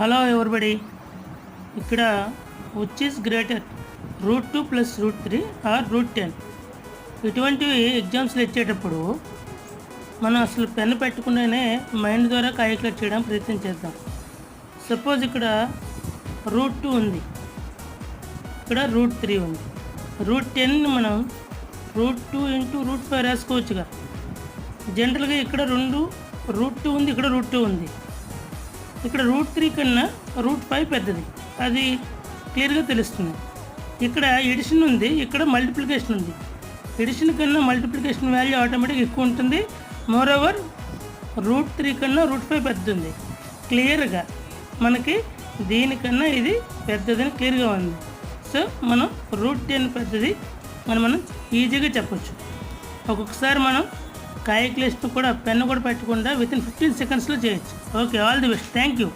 Hello everybody, ఇక్కడ which is greater √2 + √3 are √10? ఇటువంటివి ఎగ్జామ్స్లో ఇచ్చేటప్పుడు మనం అసలు పెన్ పెట్టకుండానే మైండ్ ద్వారా క్యాలిక్యులేట్ చేయడానికి ప్రయత్నం చేద్దాం. సపోజ్ ఇక్కడ √2 ఉంది, ఇక్కడ √3 ఉంది. √10ని మనం √2 × √5 రాసుకోవచ్చుగా. జనరల్గా ఇక్కడ √2 ఉంది, ఇక్కడ √2 ఉంది. ఇక్కడ √3 కన్నా √5 పెద్దది, అది క్లియర్గా తెలుస్తుంది. ఇక్కడ ఎడిషన్ ఉంది, ఇక్కడ మల్టిప్లికేషన్ ఉంది. ఎడిషన్ కన్నా మల్టిప్లికేషన్ వాల్యూ ఆటోమేటిక్గా ఎక్కువ ఉంటుంది. మోర్ ఓవర్ √3 కన్నా √5 పెద్దది. క్లియర్గా మనకి దీనికన్నా ఇది పెద్దదని క్లియర్గా ఉంది. సో మనం √10 పెద్దది మనం ఈజీగా చెప్పొచ్చు. ఒక్కొక్కసారి మనం క్యాలిక్యులేషన్ కూడా పెన్ను కూడా పెట్టకుండా వితిన్ 15 సెకండ్స్లో చేయొచ్చు. Okay, all the best, thank you.